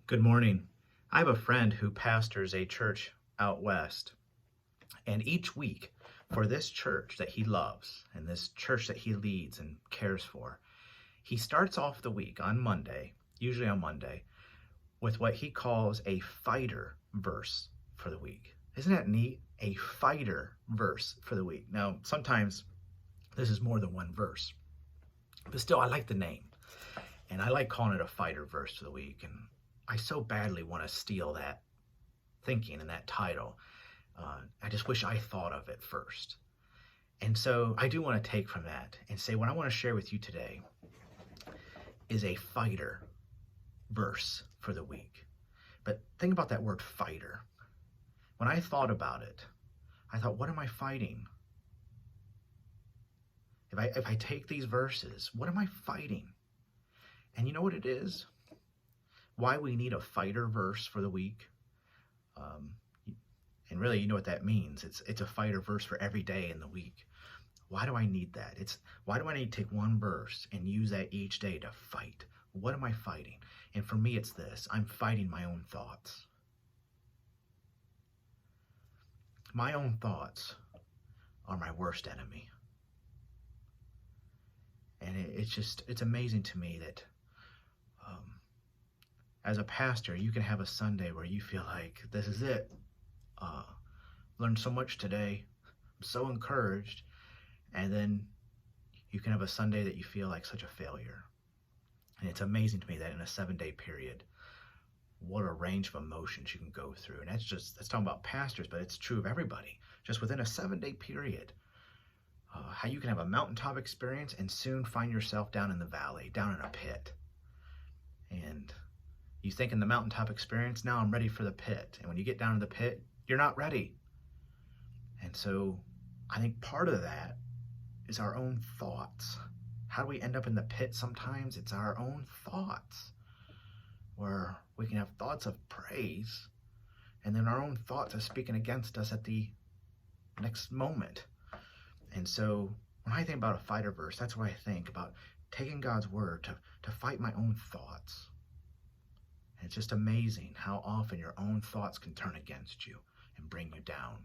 Good morning. I have a friend who pastors a church out west, and each week for this church that he loves and this church that he leads and cares for, he starts off the week on Monday, usually on Monday, with what he calls a fighter verse for the week. Isn't that neat? A fighter verse for the week. Now, sometimes this is more than one verse, but still, I like the name. And I like calling it a fighter verse for the week. And I so badly want to steal that thinking and that title. I just wish I thought of it first. And so I do want to take from that and say what I want to share with you today is a fighter verse for the week. But think about that word fighter. When I thought about it, I thought, what am I fighting? If I take these verses, what am I fighting? And you know what it is? Why we need a fighter verse for the week? And really, you know what that means. It's a fighter verse for every day in the week. Why do I need that? Why do I need to take one verse and use that each day to fight? What am I fighting? And for me, it's this. I'm fighting my own thoughts. My own thoughts are my worst enemy. And it's amazing to me that as a pastor, you can have a Sunday where you feel like, this is it. Learned so much today. I'm so encouraged. And then you can have a Sunday that you feel like such a failure. And it's amazing to me that in a 7-day period, what a range of emotions you can go through. And that's talking about pastors, but it's true of everybody. Just within a 7-day period, how you can have a mountaintop experience and soon find yourself down in the valley, down in a pit. And you think in the mountaintop experience, now I'm ready for the pit. And when you get down to the pit, you're not ready. And so I think part of that is our own thoughts. How do we end up in the pit sometimes? It's our own thoughts, where we can have thoughts of praise, and then our own thoughts are speaking against us at the next moment. And so when I think about a fighter verse, that's what I think about, taking God's word to fight my own thoughts. And it's just amazing how often your own thoughts can turn against you and bring you down.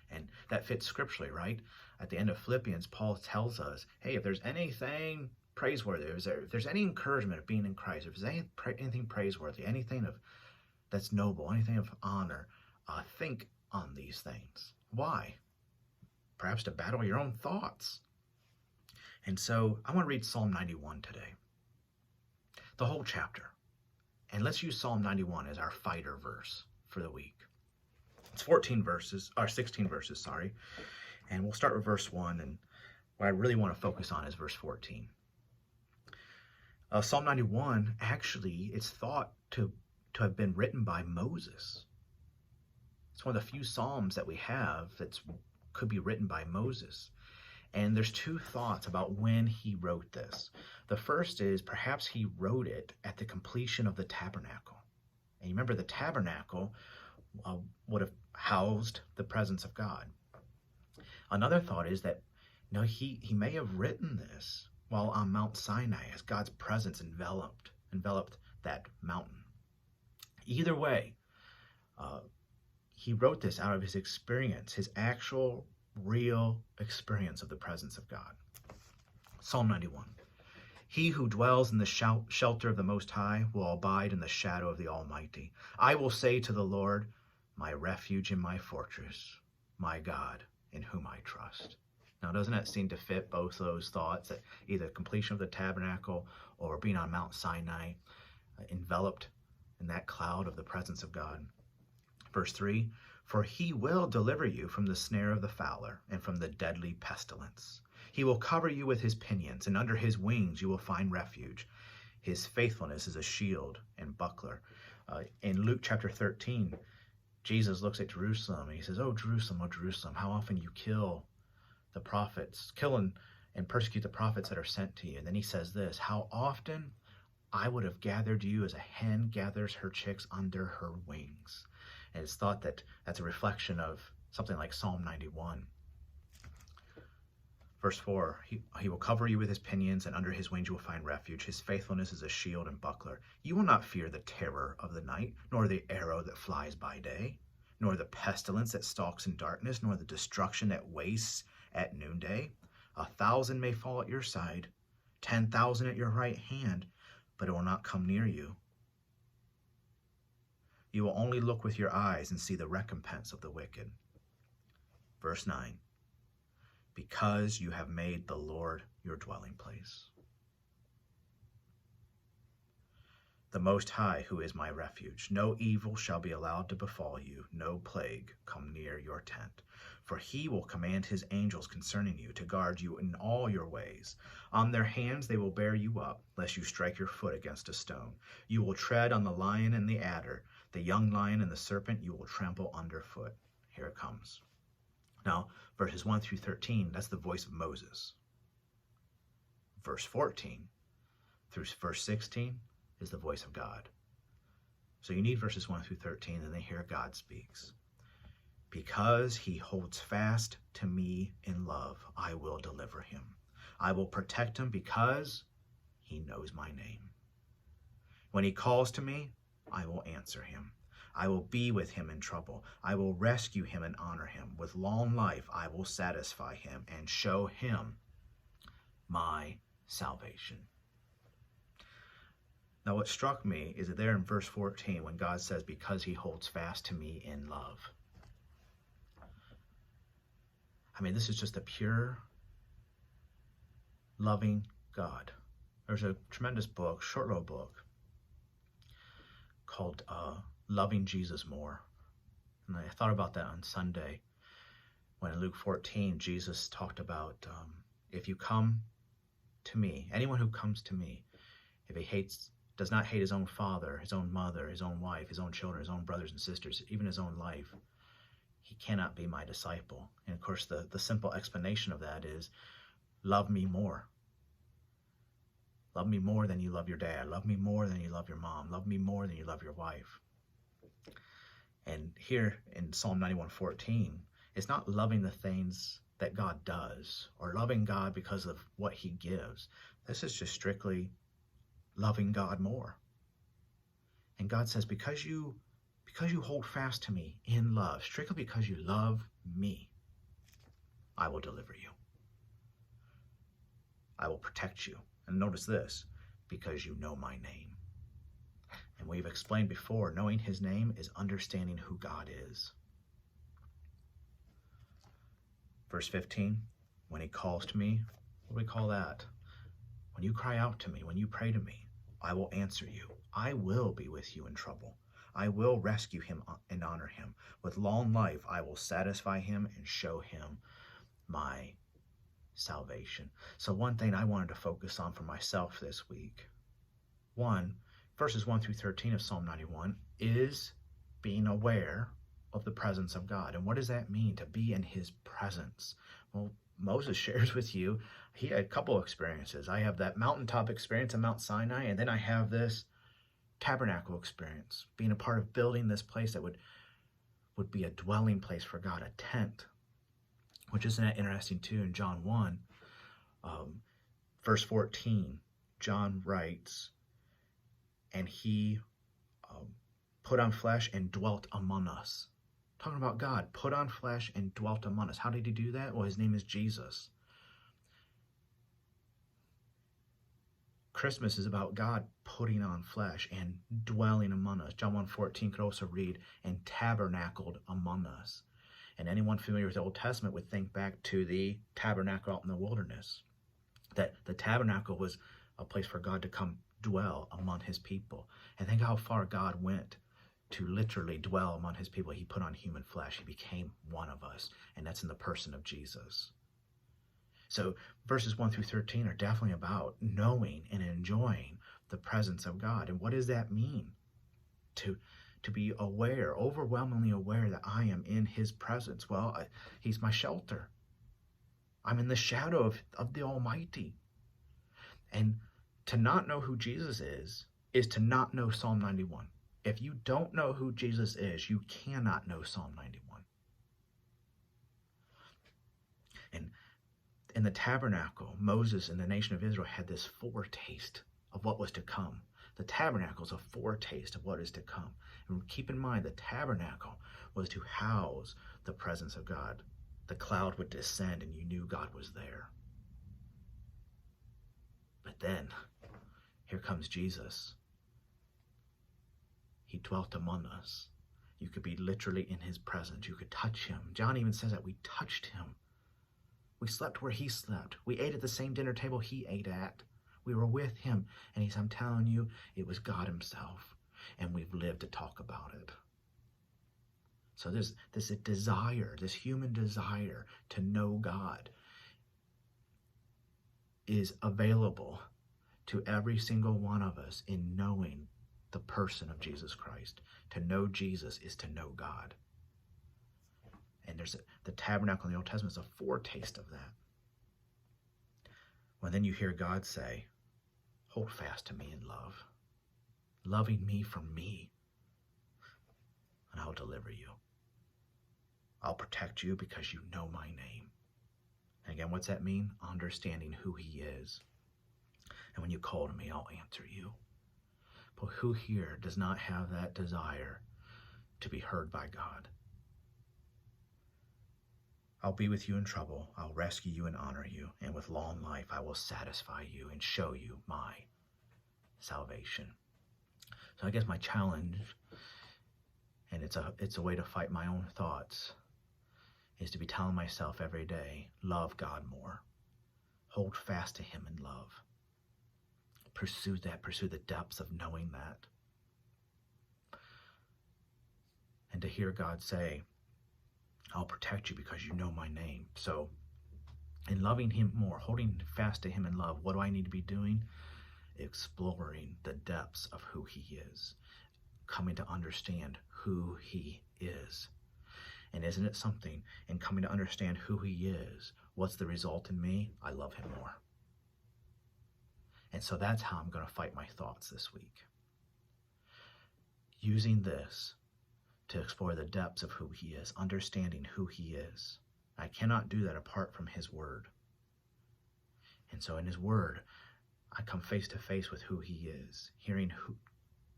And that fits scripturally, right? At the end of Philippians, Paul tells us, hey, if there's anything praiseworthy, if there's any encouragement of being in Christ, if there's anything praiseworthy, anything that's noble, anything of honor, think on these things. Why? Perhaps to battle your own thoughts. And so I want to read Psalm 91 today, the whole chapter. And let's use Psalm 91 as our fighter verse for the week. It's 16 verses, and we'll start with verse 1, and what I really want to focus on is verse 14. Psalm 91, actually, it's thought to have been written by Moses. It's one of the few psalms that we have that could be written by Moses. And there's two thoughts about when he wrote this. The first is perhaps he wrote it at the completion of the tabernacle. And you remember the tabernacle would have housed the presence of God. Another thought is that he may have written this while on Mount Sinai as God's presence enveloped that mountain. Either way, he wrote this out of his experience, his actual real experience of the presence of God. Psalm 91. He who dwells in the shelter of the Most High will abide in the shadow of the Almighty. I will say to the Lord, my refuge and my fortress, my God, in whom I trust. Now, doesn't that seem to fit both those thoughts, that either completion of the tabernacle or being on Mount Sinai, enveloped in that cloud of the presence of God? Verse 3, for he will deliver you from the snare of the fowler and from the deadly pestilence. He will cover you with his pinions, and under his wings you will find refuge. His faithfulness is a shield and buckler. In Luke chapter 13, Jesus looks at Jerusalem and he says, oh, Jerusalem, how often you kill the prophets, kill and persecute the prophets that are sent to you. And then he says this, how often I would have gathered you as a hen gathers her chicks under her wings. And it's thought that that's a reflection of something like Psalm 91. Verse 4, he will cover you with his pinions, and under his wings you will find refuge. His faithfulness is a shield and buckler. You will not fear the terror of the night, nor the arrow that flies by day, nor the pestilence that stalks in darkness, nor the destruction that wastes at noonday. 1,000 may fall at your side, 10,000 at your right hand, but it will not come near you. You will only look with your eyes and see the recompense of the wicked. Verse 9, because you have made the Lord your dwelling place, the Most High, who is my refuge. No evil shall be allowed to befall you, no plague come near your tent. For he will command his angels concerning you to guard you in all your ways. On their hands they will bear you up, lest you strike your foot against a stone. You will tread on the lion and the adder, the young lion and the serpent you will trample underfoot. Here it comes. Now, verses 1 through 13, that's the voice of Moses. Verse 14 through verse 16 is the voice of God. So you need verses 1 through 13, and then here God speaks. Because he holds fast to me in love, I will deliver him. I will protect him because he knows my name. When he calls to me, I will answer him. I will be with him in trouble. I will rescue him and honor him. With long life, I will satisfy him and show him my salvation. Now, what struck me is that there in verse 14, when God says, because he holds fast to me in love. I mean, this is just a pure, loving God. There's a tremendous book, short little book, called Loving Jesus More. And I thought about that on Sunday when in Luke 14, Jesus talked about, if you come to me, anyone who comes to me, if he does not hate his own father, his own mother, his own wife, his own children, his own brothers and sisters, even his own life, he cannot be my disciple. And of course, the simple explanation of that is, love me more. Love me more than you love your dad. Love me more than you love your mom. Love me more than you love your wife. And here in Psalm 91:14, it's not loving the things that God does or loving God because of what he gives. This is just strictly loving God more. And God says, because you hold fast to me in love, strictly because you love me, I will deliver you. I will protect you. And notice this, because you know my name. And we've explained before, knowing his name is understanding who God is. Verse 15, when he calls to me, what do we call that? When you cry out to me, when you pray to me, I will answer you. I will be with you in trouble. I will rescue him and honor him. With long life, I will satisfy him and show him my salvation. So one thing I wanted to focus on for myself this week, verses 1 through 13 of Psalm 91, is being aware of the presence of God. And what does that mean, to be in his presence? Well, Moses shares with you, he had a couple experiences. I have that mountaintop experience at Mount Sinai, and then I have this tabernacle experience, being a part of building this place that would be a dwelling place for God, a tent, which isn't that interesting too. In John 1, verse 14, John writes, and he put on flesh and dwelt among us. Talking about God, put on flesh and dwelt among us. How did he do that? Well, his name is Jesus. Christmas is about God putting on flesh and dwelling among us. John 1:14 could also read, and tabernacled among us. And anyone familiar with the Old Testament would think back to the tabernacle out in the wilderness. That the tabernacle was a place for God to come dwell among his people. And think how far God went to literally dwell among his people. He put on human flesh. He became one of us. And that's in the person of Jesus. So verses 1 through 13 are definitely about knowing and enjoying the presence of God. And what does that mean? To be aware, overwhelmingly aware that I am in his presence. Well, he's my shelter. I'm in the shadow of the Almighty. And to not know who Jesus is to not know Psalm 91. If you don't know who Jesus is, you cannot know Psalm 91. And In the tabernacle, Moses and the nation of Israel had this foretaste of what was to come. The tabernacle is a foretaste of what is to come. And keep in mind, the tabernacle was to house the presence of God. The cloud would descend and you knew God was there. But then, here comes Jesus. He dwelt among us. You could be literally in his presence. You could touch him. John even says that we touched him. We slept where he slept. We ate at the same dinner table he ate at. We were with him. And I'm telling you, it was God himself. And we've lived to talk about it. So there's this desire, this human desire to know God is available to every single one of us in knowing the person of Jesus Christ. To know Jesus is to know God. And the tabernacle in the Old Testament is a foretaste of that. Well, then you hear God say, hold fast to me in love, loving me for me, and I'll deliver you. I'll protect you because you know my name. And again, what's that mean? Understanding who he is. And when you call to me, I'll answer you. But who here does not have that desire to be heard by God? I'll be with you in trouble. I'll rescue you and honor you. And with long life, I will satisfy you and show you my salvation. So I guess my challenge, and it's a way to fight my own thoughts, is to be telling myself every day, love God more. Hold fast to him in love. Pursue that. Pursue the depths of knowing that. And to hear God say, I'll protect you because you know my name. So in loving him more, holding fast to him in love, what do I need to be doing? Exploring the depths of who he is. Coming to understand who he is. And isn't it something, in coming to understand who he is, what's the result in me? I love him more. And so that's how I'm going to fight my thoughts this week. Using this to explore the depths of who he is, understanding who he is. I cannot do that apart from his word. And so in his word, I come face to face with who he is, hearing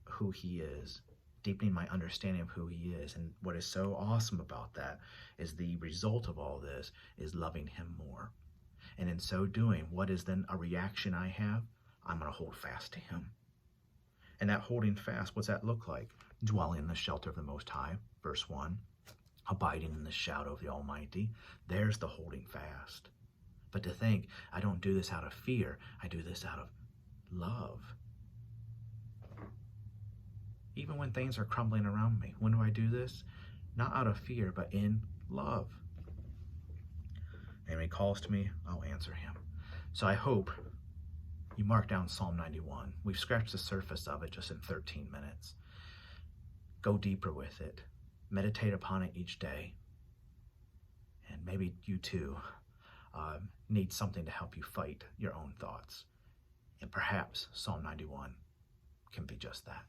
who he is, deepening my understanding of who he is. And what is so awesome about that is the result of all this is loving him more. And in so doing, what is then a reaction I have? I'm going to hold fast to him. And that holding fast, what's that look like? Dwelling in the shelter of the Most High, verse 1. Abiding in the shadow of the Almighty. There's the holding fast. But to think, I don't do this out of fear. I do this out of love. Even when things are crumbling around me, when do I do this? Not out of fear, but in love. And when he calls to me, I'll answer him. So I hope you mark down Psalm 91. We've scratched the surface of it just in 13 minutes. Go deeper with it. Meditate upon it each day. And maybe you too need something to help you fight your own thoughts. And perhaps Psalm 91 can be just that.